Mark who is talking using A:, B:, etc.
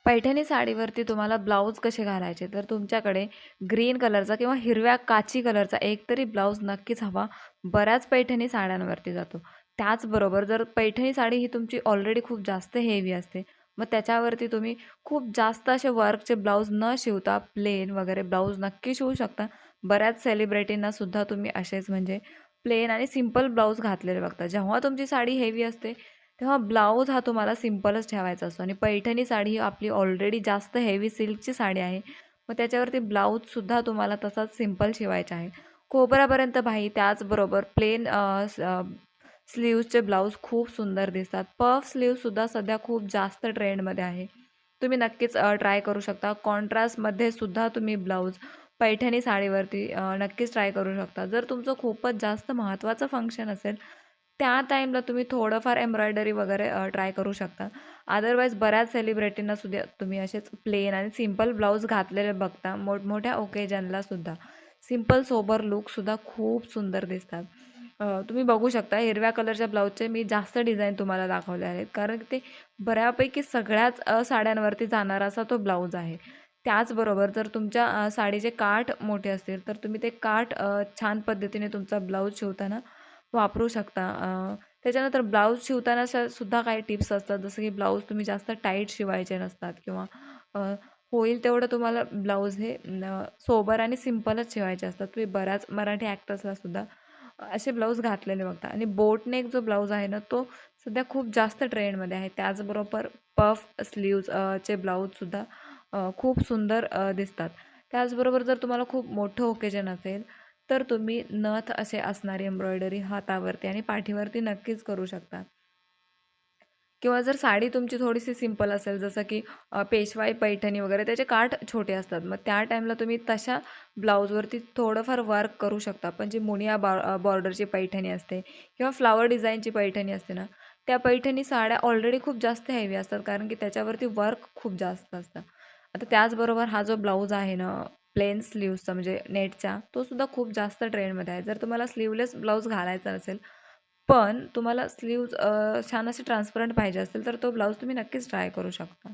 A: पैठणी साडीवरती तुम्हाला ब्लाऊज कसे घालायचे, तर तुमच्याकडे ग्रीन कलरचा किंवा हिरव्या काची कलरचा एक तरी ब्लाऊज नक्कीच हवा. बऱ्याच पैठणी साड्यांवरती जातो. त्याचबरोबर जर पैठणी साडी ही तुमची ऑलरेडी खूप जास्त हेवी असते, मग त्याच्यावरती तुम्ही खूप जास्त असे वर्कचे ब्लाऊज न शिवता प्लेन वगैरे ब्लाऊज नक्की शिवू शकता. बऱ्याच सेलिब्रिटींना सुद्धा तुम्ही असेच म्हणजे प्लेन आणि सिंपल ब्लाऊज घातलेले बघता. जेव्हा तुमची साडी हेवी असते तेव्हा ब्लाऊज हा तुम्हाला सिंपलच ठेवायचा असतो आणि पैठणी साडी ही आपली ऑलरेडी जास्त हेवी सिल्कची साडी आहे. मग त्याच्यावरती ब्लाऊजसुद्धा तुम्हाला तसाच सिंपल शिवायचा आहे. कोपऱ्यापर्यंत बाही त्याचबरोबर प्लेन स्लीव्सचे ब्लाऊज खूप सुंदर दिसतात. पफ स्लीव्हसुद्धा सध्या खूप जास्त ट्रेंडमध्ये आहे. तुम्ही नक्कीच ट्राय करू शकता. कॉन्ट्रास्टमध्ये सुद्धा तुम्ही ब्लाऊज पैठणी साडीवरती नक्कीच ट्राय करू शकता. जर तुमचं खूपच जास्त महत्त्वाचं फंक्शन असेल, त्या टाईमला तुम्ही थोडंफार एम्ब्रॉयडरी वगैरे ट्राय करू शकता. अदरवाईज बऱ्याच सेलिब्रिटींना सुद्धा तुम्ही असेच प्लेन आणि सिंपल ब्लाऊज घातलेले बघता. मोठमोठ्या ओकेजनला सुद्धा सिंपल सोबर लूकसुद्धा खूप सुंदर दिसतात. तुम्ही बघू शकता हिरव्या कलरच्या ब्लाऊजचे मी जास्त डिझाईन तुम्हाला दाखवले आहेत. कारण ते बऱ्यापैकी सगळ्याच साड्यांवरती जाणारा असा तो ब्लाऊज आहे. त्याचबरोबर जर तुमच्या साडीचे काठ मोठे असतील, तर तुम्ही ते काठ छान पद्धतीने तुमचा ब्लाऊज शिवताना वापरू शकता. त्याच्यानंतर ब्लाऊज शिवताना सुद्धा काही टिप्स असतात. जसं की ब्लाऊज तुम्ही जास्त टाईट शिवायचे नसतात किंवा अ, होईल तेवढं तुम्हाला ब्लाऊज हे सोबर आणि सिंपलच शिवायचे असतात. तुम्ही बऱ्याच मराठी ॲक्टर्सला सुद्धा असे ब्लाऊज घातलेले बघता आणि बोट नेक जो ब्लाऊज आहे ना, तो सध्या खूप जास्त ट्रेंडमध्ये आहे. त्याचबरोबर पफ स्लीव्ज चे ब्लाऊजसुद्धा खूप सुंदर दिसतात. त्याचबरोबर जर तुम्हाला खूप मोठं ओकेजन असेल, तर तुम्ही नथ असे असणारी एम्ब्रॉयडरी हातावरती आणि पाठीवरती नक्कीच करू शकता. किंवा जर साडी तुमची थोडीशी सिंपल असेल, जसं की पेशवाई पैठणी वगैरे त्याचे काठ छोटे असतात. मग त्या टाईमला तुम्ही तशा ब्लाऊजवरती थोडंफार वर्क करू शकता. पण जी मुनिया बॉर्डरची पैठणी असते किंवा फ्लॉवर डिझाईनची पैठणी असते ना, त्या पैठणी साड्या ऑलरेडी खूप जास्त हेवी असतात, कारण की त्याच्यावरती वर्क खूप जास्त असतं. आता त्याचबरोबर हा जो ब्लाऊज आहे ना, प्लेन स्लीव्हजचा म्हणजे नेटचा, तो सुद्धा खूप जास्त ट्रेंडमध्ये आहे. जर तुम्हाला स्लीवलेस ब्लाऊज घालायचा नसेल, पण तुम्हाला स्लीव्ज छान असे ट्रान्सपरंट पाहिजे असेल, तर तो ब्लाऊज तुम्ही नक्कीच ट्राय करू शकता.